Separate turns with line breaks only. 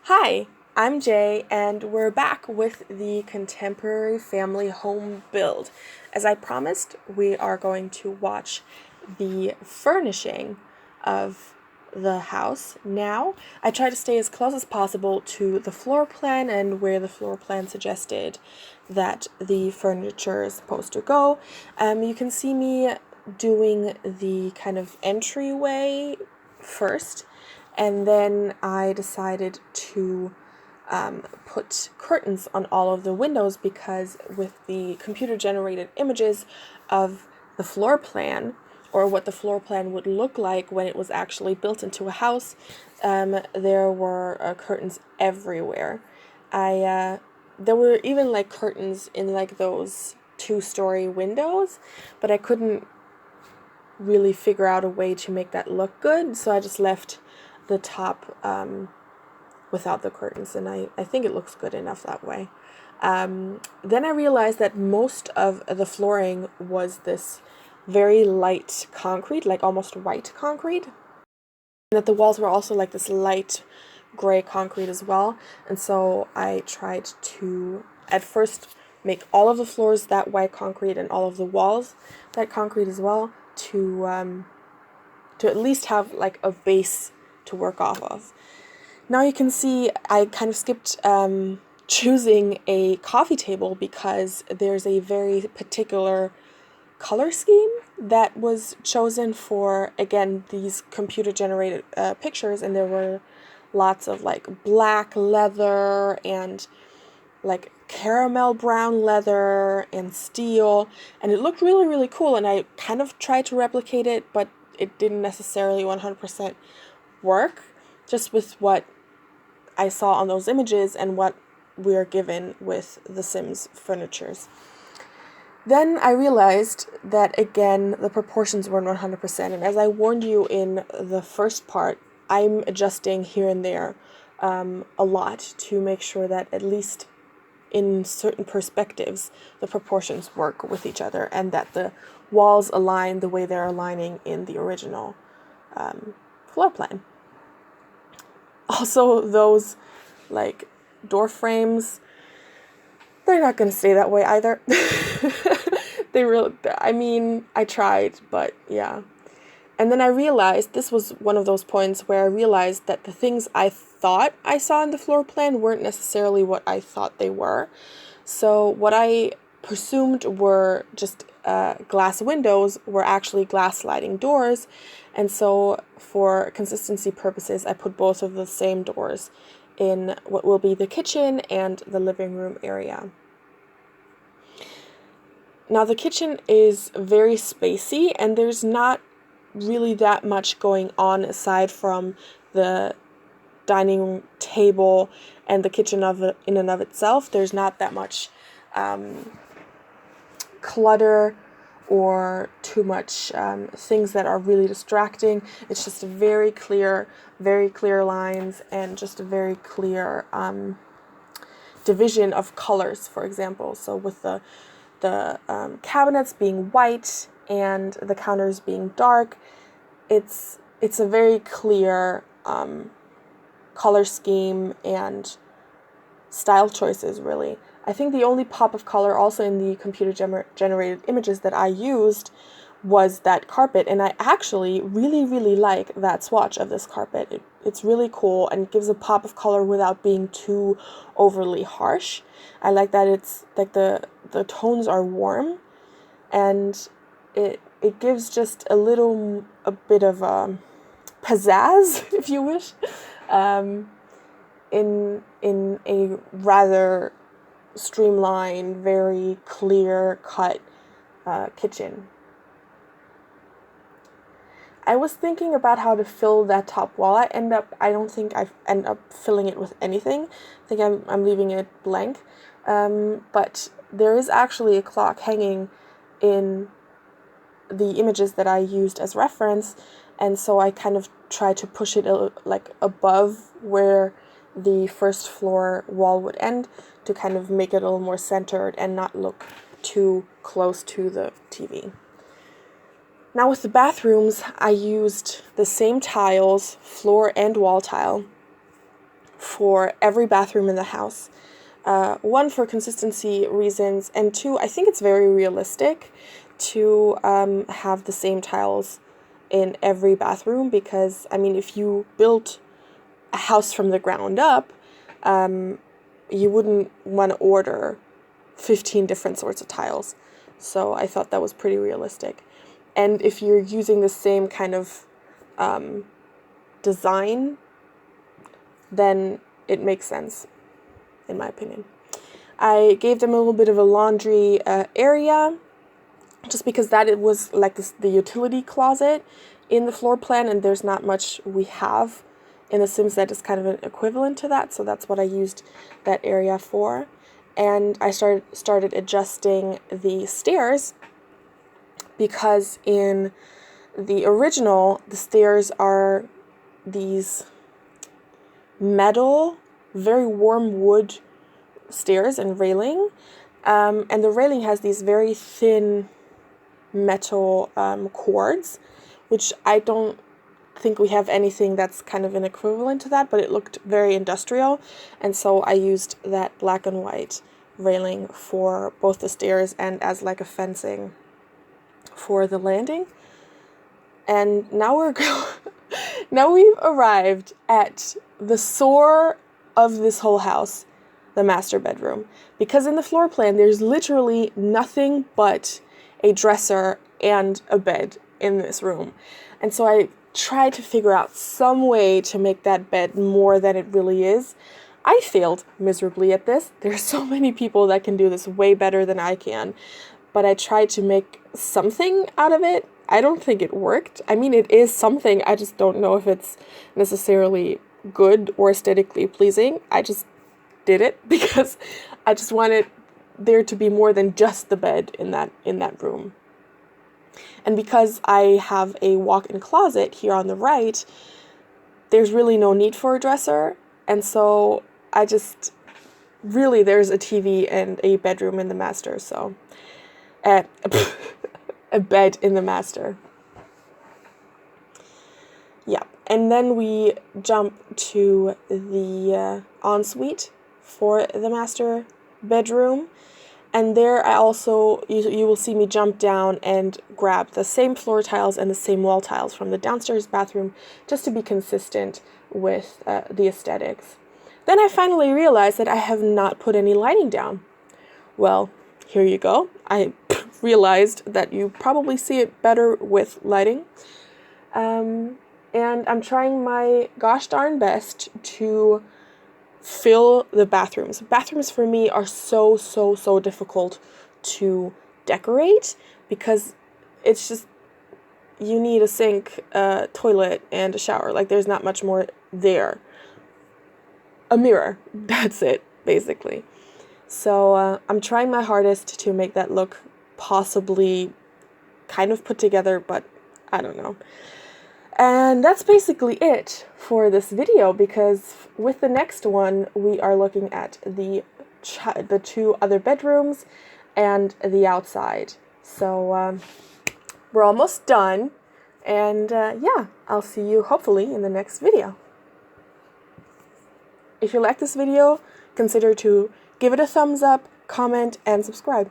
Hi, I'm Jay, and we're back with the contemporary family home build. As I promised, we are going to watch the furnishing of the house now. I try to stay as close as possible to the floor plan and where the floor plan suggested that the furniture is supposed to go. You can see me doing the kind of entryway first, and then I decided to put curtains on all of the windows because with the computer generated images of the floor plan, or what the floor plan would look like when it was actually built into a house, there were curtains everywhere. There were even like curtains in like those 2-story windows, but I couldn't really figure out a way to make that look good, so I just left the top without the curtains, and I think it looks good enough that way. Then I realized that most of the flooring was this very light concrete, like almost white concrete, and that the walls were also like this light gray concrete as well. And so I tried to at first make all of the floors that white concrete and all of the walls that concrete as well, to at least have like a base to work off of. Now you can see I kind of skipped choosing a coffee table because there's a very particular color scheme that was chosen for, again, these computer generated pictures, and there were lots of like black leather and like caramel brown leather and steel, and it looked really, really cool, and I kind of tried to replicate it, but it didn't necessarily 100% work, just with what I saw on those images and what we are given with the Sims furnitures. Then I realized that, again, the proportions weren't 100%, and as I warned you in the first part, I'm adjusting here and there a lot to make sure that at least in certain perspectives the proportions work with each other and that the walls align the way they're aligning in the original floor plan. Also, those like door frames, they're not going to stay that way either. I tried, but yeah. And then I realized, this was one of those points where I realized that the things I thought I saw in the floor plan weren't necessarily what I thought they were. So what I presumed were just glass windows were actually glass sliding doors. And so for consistency purposes, I put both of the same doors in what will be the kitchen and the living room area. Now the kitchen is very spacey, and there's not really that much going on aside from the dining room table and the kitchen in and of itself. There's not that much clutter or too much things that are really distracting. It's just very clear lines and just a very clear division of colors, for example. So with the cabinets being white and the counters being dark, it's a very clear color scheme and style choices, really. I think the only pop of color also in the computer generated images that I used was that carpet, and I actually really like that swatch of this carpet. It's really cool and gives a pop of color without being too overly harsh. I like that it's like the tones are warm, and it gives just a bit of pizzazz, if you wish, in a rather streamlined, very clear cut kitchen. I was thinking about how to fill that top wall. I don't think I end up filling it with anything. I think I'm leaving it blank. But there is actually a clock hanging in the images that I used as reference, and so I kind of tried to push it like above where the first floor wall would end to kind of make it a little more centered and not look too close to the TV. Now with the bathrooms, I used the same tiles, floor and wall tile, for every bathroom in the house. One, for consistency reasons, and two, I think it's very realistic to have the same tiles in every bathroom, because, I mean, if you built a house from the ground up, you wouldn't want to order 15 different sorts of tiles. So I thought that was pretty realistic. And if you're using the same kind of design, then it makes sense, in my opinion. I gave them a little bit of a laundry area, just because that it was like this, the utility closet in the floor plan, and there's not much we have in The Sims that is kind of an equivalent to that, so that's what I used that area for. And I started adjusting the stairs, because in the original, the stairs are these metal, very warm wood stairs and railing, and the railing has these very thin metal cords, which I don't think we have anything that's kind of an equivalent to that, but it looked very industrial, and so I used that black and white railing for both the stairs and as like a fencing for the landing. And now now we've arrived at the sore of this whole house, the master bedroom, because in the floor plan there's literally nothing but a dresser and a bed in this room. And so I tried to figure out some way to make that bed more than it really is. I failed miserably at this. There's so many people that can do this way better than I can, but I tried to make something out of it. I don't think it worked. I mean, it is something. I just don't know if it's necessarily good or aesthetically pleasing. I just did it because I just wanted there to be more than just the bed in that room. And because I have a walk-in closet here on the right, there's really no need for a dresser. And so I just, really, there's a TV and a bedroom in the master, so, a bed in the master. Yeah, and then we jump to the ensuite for the master bedroom. And there I also, you will see me jump down and grab the same floor tiles and the same wall tiles from the downstairs bathroom, just to be consistent with the aesthetics. Then I finally realized that I have not put any lighting down. Well, here you go. I realized that you probably see it better with lighting. And I'm trying my gosh darn best to fill the bathrooms. Bathrooms for me are so difficult to decorate, because it's just, you need a sink, a toilet, and a shower. Like, there's not much more there. A mirror, that's it, basically. So I'm trying my hardest to make that look possibly kind of put together, but I don't know. And that's basically it for this video, because with the next one, we are looking at the two other bedrooms and the outside. So we're almost done, and yeah, I'll see you hopefully in the next video. If you like this video, consider to give it a thumbs up, comment, and subscribe.